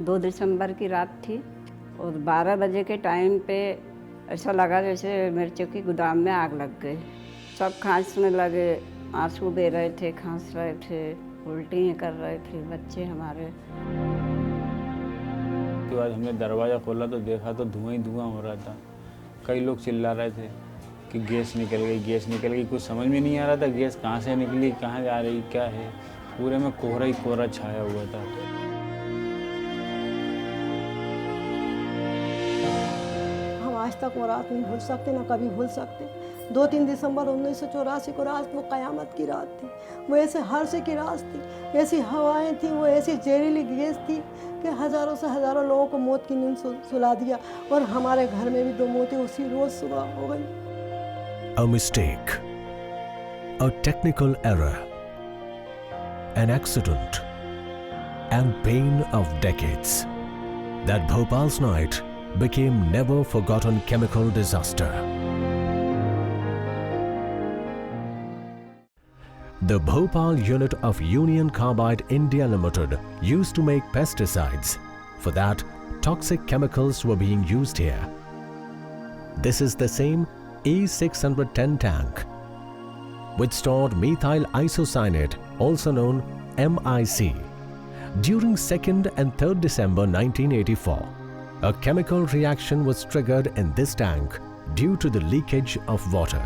2 दिसंबर की रात थी और 12 बजे के टाइम पे ऐसा लगा जैसे मिर्चों की गोदाम में आग लग गई। सब खांसने लगे, आंसू बह रहे थे, खांस रहे थे, उल्टी कर रहे थे बच्चे हमारे। उसके बाद हमने दरवाज़ा खोला तो देखा तो धुआं ही धुआं हो रहा था। कई लोग चिल्ला रहे थे कि गैस निकल गई, गैस निकल गई। कुछ समझ में नहीं आ रहा था गैस कहाँ से निकली, कहाँ जा रही, क्या है। पूरे में कोहरा ही कोहरा छाया हुआ था। हम आज तक वो रात नहीं भूल सकते, ना कभी भूल सकते। 2-3 दिसंबर 1984 को रात वो क़यामत की रात थी। वो ऐसे हादसे की रात थी, ऐसी हवाएं थी, वो ऐसी जहरीली गैस थी कि हज़ारों से हज़ारों लोगों को मौत की नींद सुला दिया। और हमारे घर में भी 2 मौतें उसी रोज़ सुबह हो गई। A mistake, a technical error, an accident, and pain of decades. That Bhopal's night became never forgotten chemical disaster. The Bhopal unit of Union Carbide India Limited used to make pesticides. For that, toxic chemicals were being used here. This is the same E610 tank, which stored methyl isocyanate, also known MIC. During 2nd and 3rd December 1984, a chemical reaction was triggered in this tank due to the leakage of water.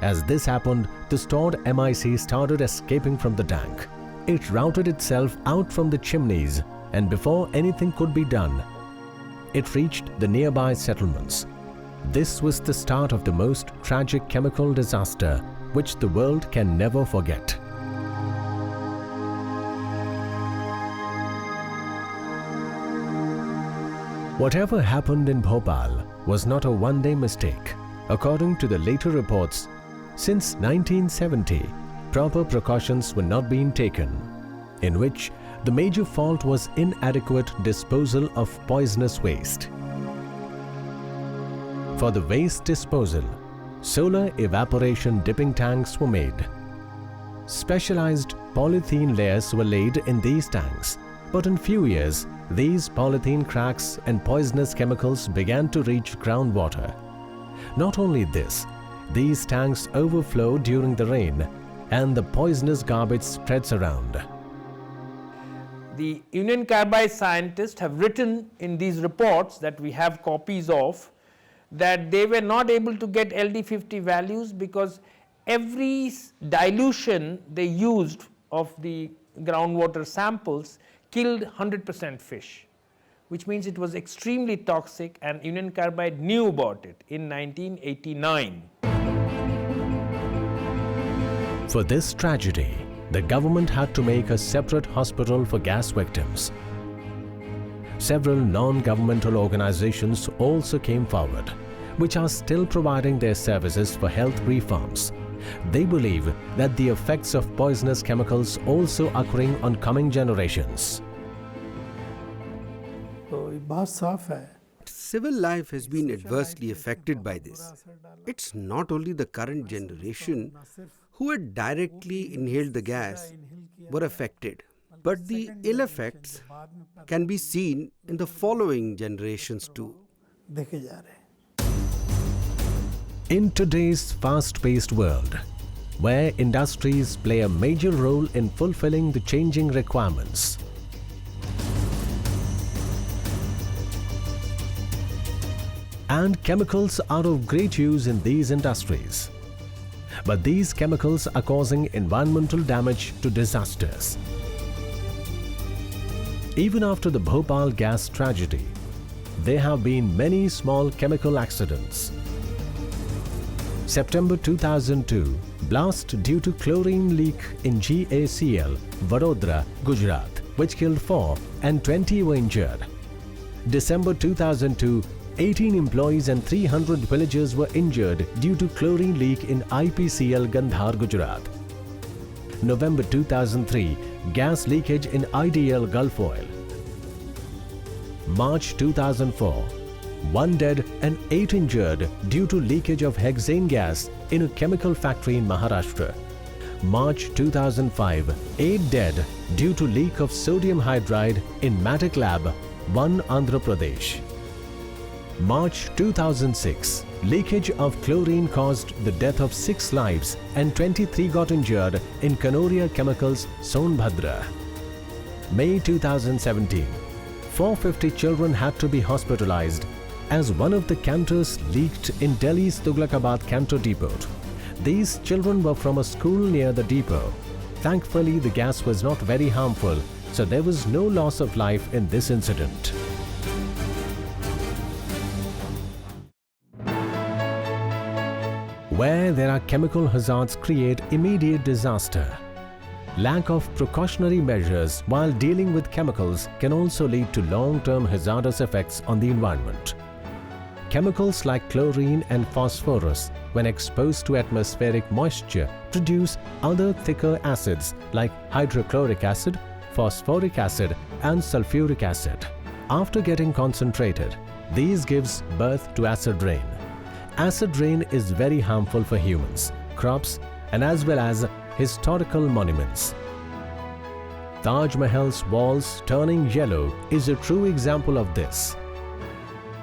As this happened, the stored MIC started escaping from the tank. It routed itself out from the chimneys, and before anything could be done, it reached the nearby settlements. This was the start of the most tragic chemical disaster which the world can never forget. Whatever happened in Bhopal was not a one-day mistake. According to the later reports, since 1970, proper precautions were not being taken, in which the major fault was inadequate disposal of poisonous waste. For the waste disposal, solar evaporation dipping tanks were made. Specialized polythene layers were laid in these tanks, but in few years, these polythene cracks and poisonous chemicals began to reach groundwater. Not only this, these tanks overflow during the rain and the poisonous garbage spreads around. The Union Carbide scientists have written in these reports that we have copies of that they were not able to get LD50 values because every dilution they used of the groundwater samples killed 100% fish, which means it was extremely toxic, and Union Carbide knew about it in 1989. For this tragedy, the government had to make a separate hospital for gas victims. Several non-governmental organizations also came forward, which are still providing their services for health reforms. They believe that the effects of poisonous chemicals also occurring on coming generations. Civil life has been adversely affected by this. It's not only the current generation who had directly inhaled the gas were affected, but the ill effects can be seen in the following generations too. In today's fast-paced world, where industries play a major role in fulfilling the changing requirements, and chemicals are of great use in these industries, but these chemicals are causing environmental damage to disasters. Even after the Bhopal gas tragedy, there have been many small chemical accidents. September 2002, blast due to chlorine leak in GACL, Vadodara, Gujarat, which killed 4 and 20 were injured. December 2002, 18 employees and 300 villagers were injured due to chlorine leak in IPCL, Gandhar, Gujarat. November 2003, gas leakage in IDL Gulf Oil. March 2004, 1 dead and 8 injured due to leakage of hexane gas in a chemical factory in Maharashtra. March 2005, 8 dead due to leak of sodium hydride in Matic Lab, 1 Andhra Pradesh. March 2006, leakage of chlorine caused the death of 6 lives and 23 got injured in Kanoria Chemicals, Sonbhadra. May 2017, 450 children had to be hospitalized as one of the cantors leaked in Delhi's Tughlakabad Cantor depot. These children were from a school near the depot. Thankfully, the gas was not very harmful, so there was no loss of life in this incident. Where there are chemical hazards create immediate disaster. Lack of precautionary measures while dealing with chemicals can also lead to long-term hazardous effects on the environment. Chemicals like chlorine and phosphorus, when exposed to atmospheric moisture, produce other thicker acids like hydrochloric acid, phosphoric acid and sulfuric acid. After getting concentrated, these gives birth to acid rain. Acid rain is very harmful for humans, crops and as well as historical monuments. Taj Mahal's walls turning yellow is a true example of this.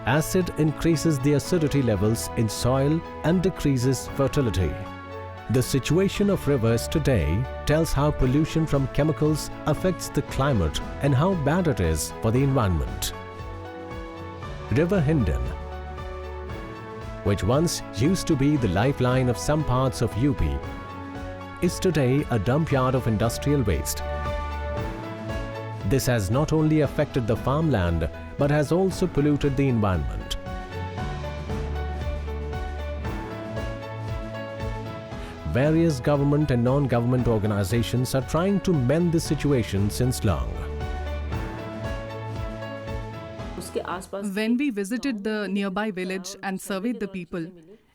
Acid increases the acidity levels in soil and decreases fertility. The situation of rivers today tells how pollution from chemicals affects the climate and how bad it is for the environment. River Hindon, which once used to be the lifeline of some parts of UP, is today a dump yard of industrial waste. This has not only affected the farmland but has also polluted the environment. Various government and non-government organizations are trying to mend the situation since long. When we visited the nearby village and surveyed the people,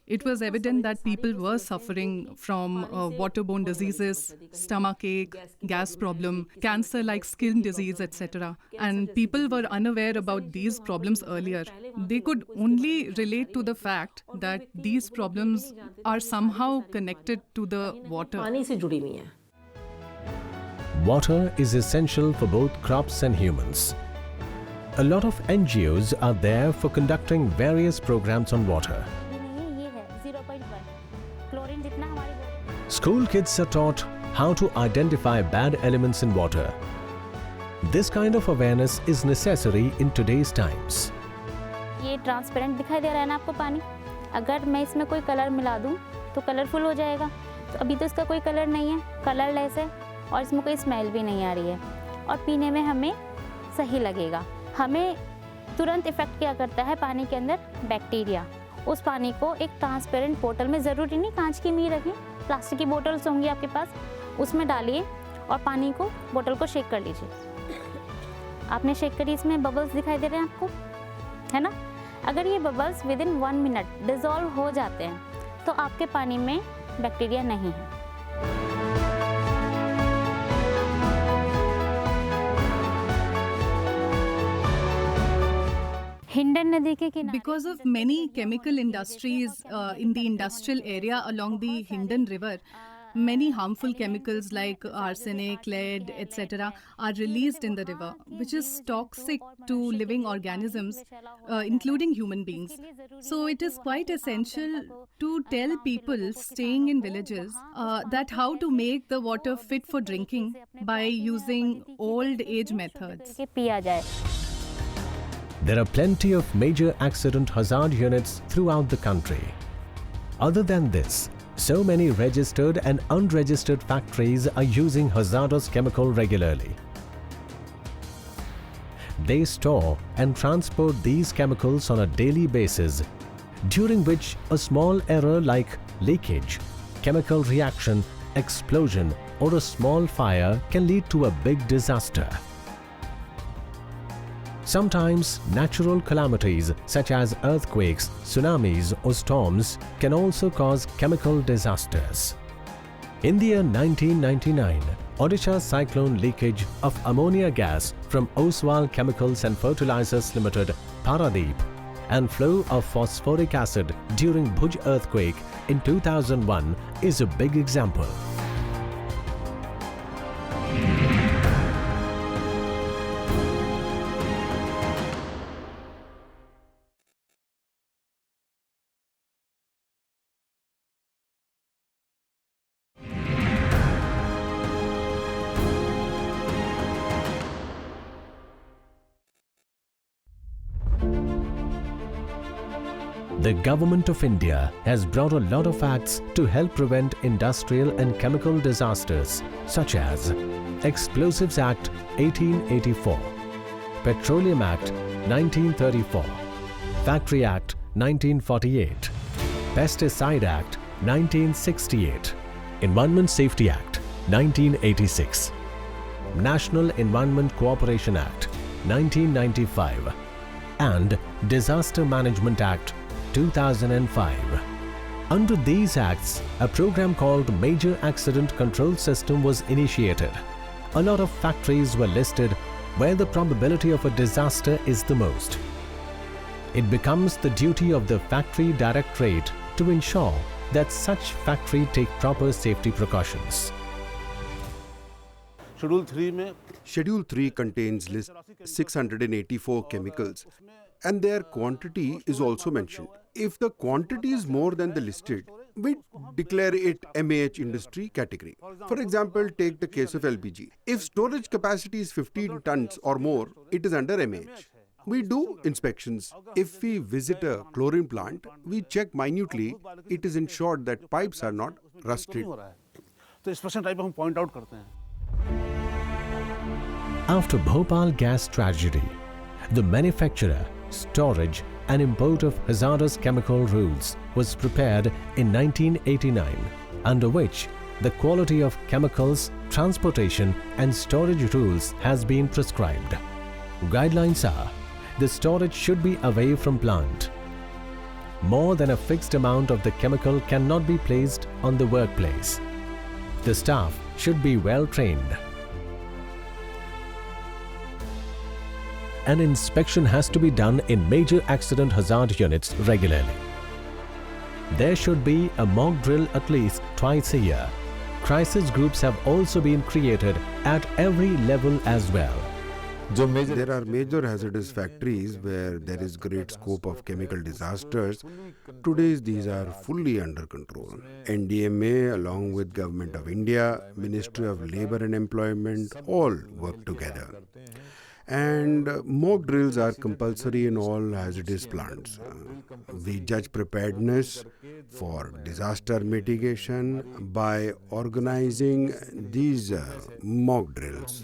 it was evident that people were suffering from waterborne diseases, stomachache, gas problem, cancer like skin disease, etc. And people were unaware about these problems earlier. They could only relate to the fact that these problems are somehow connected to the water. Water is essential for both crops and humans. A lot of NGOs are there for conducting various programs on water. School kids are taught how to identify bad elements in water. This kind of awareness is necessary in today's times. ये transparent दिखाई दे रहा है ना आपको पानी, अगर मैं इसमें कोई कलर मिला दूं तो कलरफुल हो जाएगा। तो अभी तो इसका कोई कलर नहीं है, कलरलेस है और इसमें कोई स्मेल भी नहीं आ रही है और पीने में हमें सही लगेगा। हमें तुरंत इफेक्ट क्या करता है पानी के अंदर बैक्टीरिया। उस पानी को एक ट्रांसपेरेंट बोतल में, ज़रूरी नहीं कांच की में रखें, प्लास्टिक की बोतल्स होंगी आपके पास, उसमें डालिए और पानी को, बोतल को शेक कर लीजिए। आपने शेक करी, इसमें बबल्स दिखाई दे रहे हैं आपको, है ना? अगर ये bubbles with in 1 minute dissolve हो जाते हैं तो आपके पानी में बैक्टीरिया नहीं है। Because of many chemical industries in the industrial area along the Hindon River, many harmful chemicals like arsenic, lead, etc. are released in the river, which is toxic to living organisms, including human beings. So it is quite essential to tell people staying in villages that how to make the water fit for drinking by using old age methods. There are plenty of major accident hazard units throughout the country. Other than this, so many registered and unregistered factories are using hazardous chemical regularly. They store and transport these chemicals on a daily basis, during which a small error like leakage, chemical reaction, explosion or a small fire can lead to a big disaster. Sometimes natural calamities such as earthquakes, tsunamis or storms can also cause chemical disasters. In the year 1999, Odisha cyclone leakage of ammonia gas from Oswal Chemicals and Fertilizers Limited, Paradeep, and flow of phosphoric acid during Bhuj earthquake in 2001 is a big example. The Government of India has brought a lot of acts to help prevent industrial and chemical disasters, such as Explosives Act 1884, Petroleum Act 1934, Factory Act 1948, Pesticide Act 1968, Environment Safety Act 1986, National Environment Cooperation Act 1995 and Disaster Management Act 2005. Under these acts, a program called Major Accident Control System was initiated. A lot of factories were listed where the probability of a disaster is the most. It becomes the duty of the Factory Directorate to ensure that such factory take proper safety precautions. Schedule 3 contains list 684 chemicals and their quantity is also mentioned. If the quantity is more than the listed, we declare it MAH industry category. For example, take the case of LPG. If storage capacity is 15 tons or more, it is under MAH. We do inspections. If we visit a chlorine plant, we check minutely. It is ensured that pipes are not rusted. After Bhopal gas tragedy, the manufacturer, storage and import of hazardous chemical rules was prepared in 1989, under which the quality of chemicals, transportation and storage rules has been prescribed. Guidelines are: the storage should be away from plant. More than a fixed amount of the chemical cannot be placed on the workplace. The staff should be well trained. An inspection has to be done in major accident hazard units regularly. There should be a mock drill at least twice a year. Crisis groups have also been created at every level as well. There are major hazardous factories where there is great scope of chemical disasters. Today, these are fully under control. NDMA, along with Government of India, Ministry of Labour and Employment, all work together. And mock drills are compulsory in all hazardous plants. We judge preparedness for disaster mitigation by organizing these mock drills.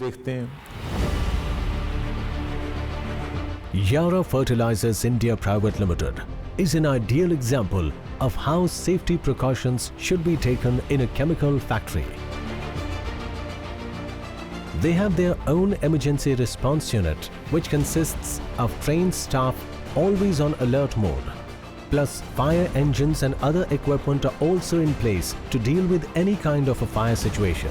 Yara Fertilizers India Private Limited is an ideal example of how safety precautions should be taken in a chemical factory. They have their own emergency response unit, which consists of trained staff always on alert mode. Plus, fire engines and other equipment are also in place to deal with any kind of a fire situation.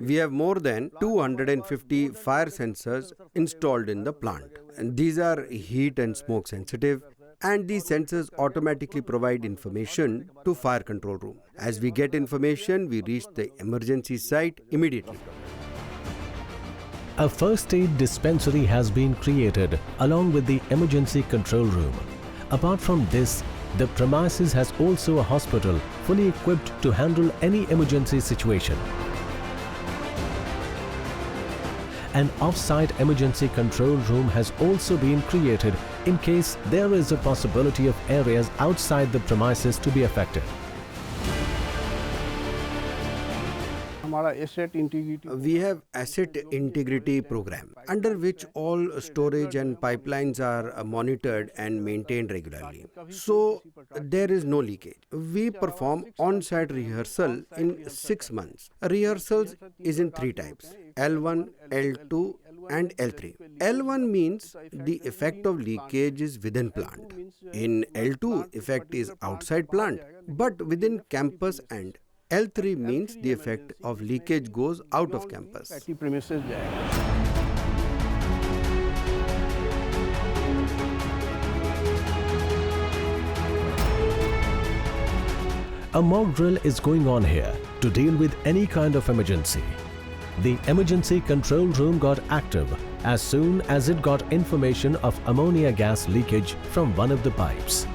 We have more than 250 fire sensors installed in the plant. And these are heat and smoke sensitive, and these sensors automatically provide information to fire control room. As we get information, we reach the emergency site immediately. A first aid dispensary has been created along with the emergency control room. Apart from this, the premises has also a hospital fully equipped to handle any emergency situation. An off-site emergency control room has also been created in case there is a possibility of areas outside the premises to be affected. We have asset integrity program under which all storage and pipelines are monitored and maintained regularly. So there is no leakage. We perform on-site rehearsal in 6 months. Rehearsals is in 3 types: L1, L2 and L3. L1 means the effect of leakage is within plant. In L2, effect is outside plant but within campus, and L3 means the effect of leakage goes out of campus. A mock drill is going on here to deal with any kind of emergency. The emergency control room got active as soon as it got information of ammonia gas leakage from one of the pipes.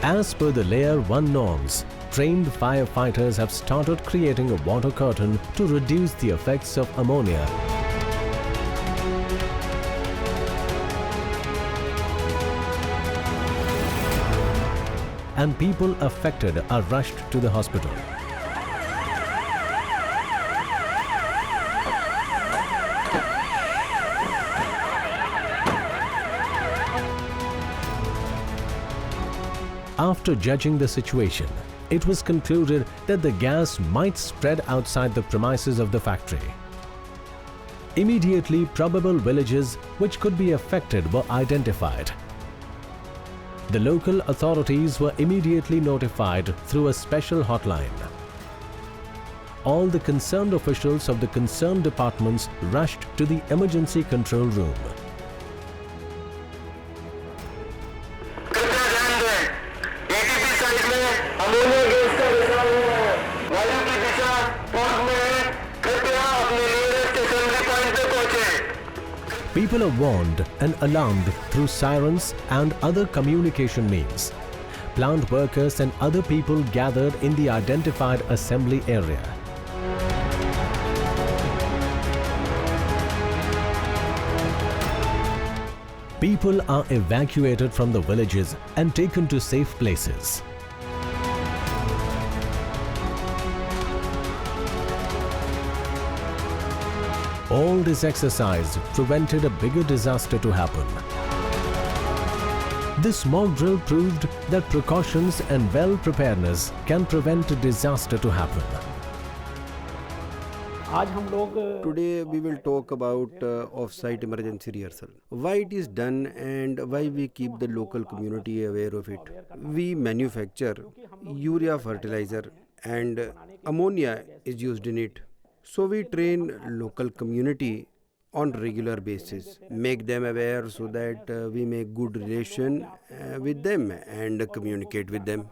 As per the Layer 1 norms, trained firefighters have started creating a water curtain to reduce the effects of ammonia. And people affected are rushed to the hospital. After judging the situation, it was concluded that the gas might spread outside the premises of the factory. Immediately, probable villages which could be affected were identified. The local authorities were immediately notified through a special hotline. All the concerned officials of the concerned departments rushed to the emergency control room. People are warned and alarmed through sirens and other communication means. Plant workers and other people gathered in the identified assembly area. People are evacuated from the villages and taken to safe places. All this exercise prevented a bigger disaster to happen. This mock drill proved that precautions and well-preparedness can prevent a disaster to happen. Today we will talk about off-site emergency rehearsal. Why it is done and why we keep the local community aware of it. We manufacture urea fertilizer and ammonia is used in it. So we train local community on regular basis, make them aware so that we make good relation with them and communicate with them.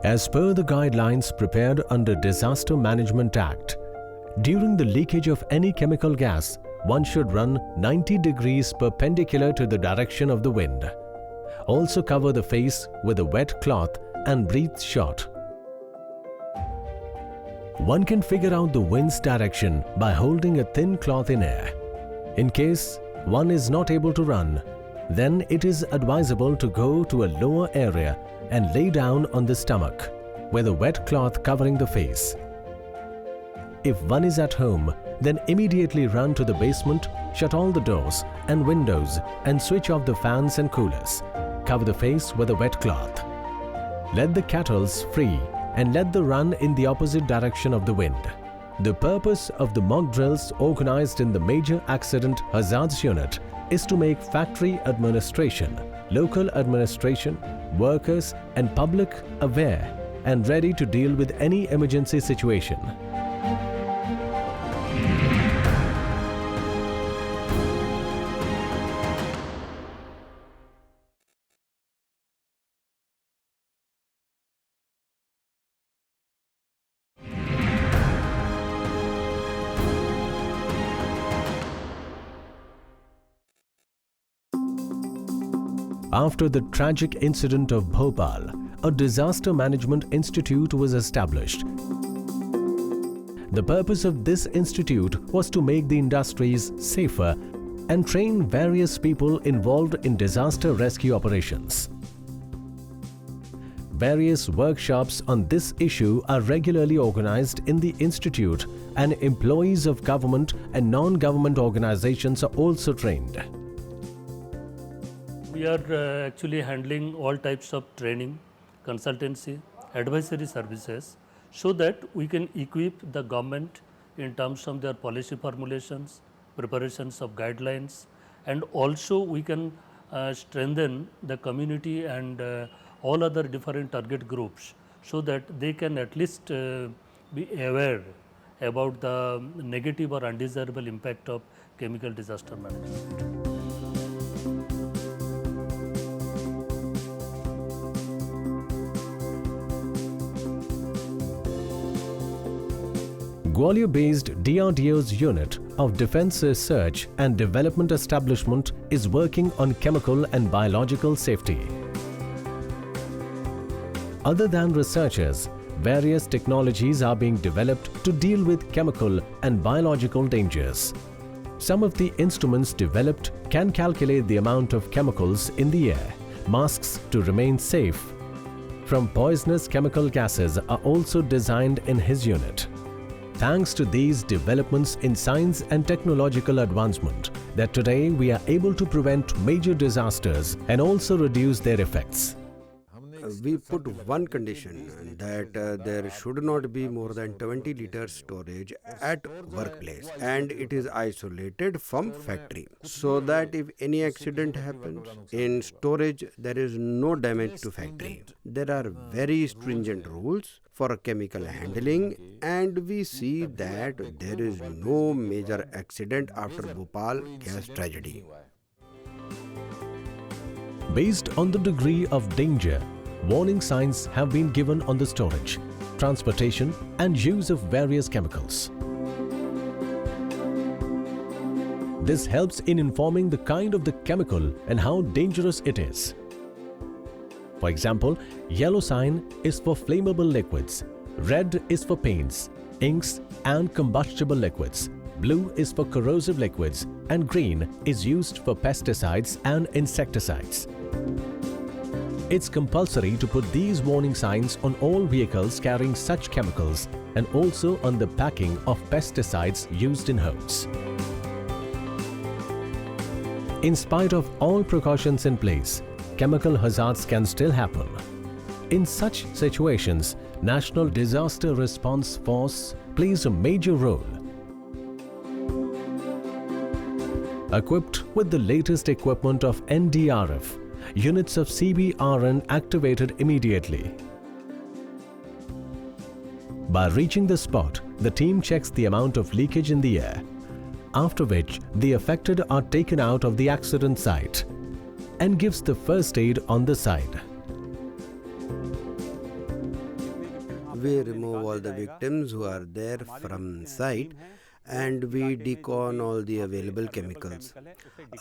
As per the guidelines prepared under Disaster Management Act, during the leakage of any chemical gas, one should run 90 degrees perpendicular to the direction of the wind. Also cover the face with a wet cloth and breathe short. One can figure out the wind's direction by holding a thin cloth in air. In case one is not able to run, then it is advisable to go to a lower area and lay down on the stomach with a wet cloth covering the face. If one is at home, then immediately run to the basement, shut all the doors and windows and switch off the fans and coolers. Cover the face with a wet cloth. Let the kettles free and let them run in the opposite direction of the wind. The purpose of the mock drills organized in the Major Accident Hazards Unit is to make factory administration, local administration, workers and public aware and ready to deal with any emergency situation. After the tragic incident of Bhopal, a Disaster Management Institute was established. The purpose of this institute was to make the industries safer and train various people involved in disaster rescue operations. Various workshops on this issue are regularly organized in the institute, and employees of government and non-government organizations are also trained. We are actually handling all types of training, consultancy, advisory services so that we can equip the government in terms of their policy formulations, preparations of guidelines, and also we can strengthen the community and all other different target groups so that they can at least be aware about the negative or undesirable impact of chemical disaster management. Gwalior-based DRDO's Unit of Defence Research and Development Establishment is working on chemical and biological safety. Other than researchers, various technologies are being developed to deal with chemical and biological dangers. Some of the instruments developed can calculate the amount of chemicals in the air, masks to remain safe. From poisonous chemical gases are also designed in his unit. Thanks to these developments in science and technological advancement, that today we are able to prevent major disasters and also reduce their effects. We put one condition that there should not be more than 20 liters storage at workplace, and it is isolated from factory, so that if any accident happens in storage, there is no damage to factory. There are very stringent rules for chemical handling, and we see that there is no major accident after Bhopal gas tragedy. Based on the degree of danger, warning signs have been given on the storage, transportation and use of various chemicals. This helps in informing the kind of the chemical and how dangerous it is. For example, yellow sign is for flammable liquids, red is for paints, inks and combustible liquids, blue is for corrosive liquids, and green is used for pesticides and insecticides. It's compulsory to put these warning signs on all vehicles carrying such chemicals and also on the packing of pesticides used in homes. In spite of all precautions in place, chemical hazards can still happen. In such situations, National Disaster Response Force plays a major role. Equipped with the latest equipment of NDRF, units of CBRN activated immediately. By reaching the spot, the team checks the amount of leakage in the air, after which the affected are taken out of the accident site and gives the first aid on the side. We remove all the victims who are there from site, and we decon all the available chemicals.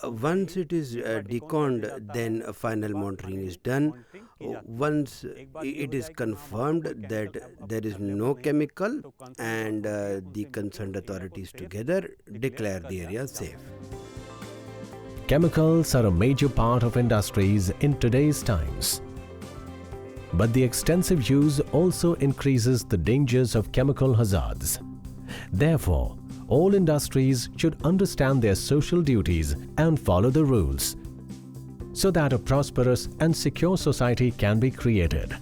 Once it is deconned, then a final monitoring is done. Once it is confirmed that there is no chemical, and the concerned authorities together declare the area safe. Chemicals are a major part of industries in today's times. But the extensive use also increases the dangers of chemical hazards. Therefore, all industries should understand their social duties and follow the rules, so that a prosperous and secure society can be created.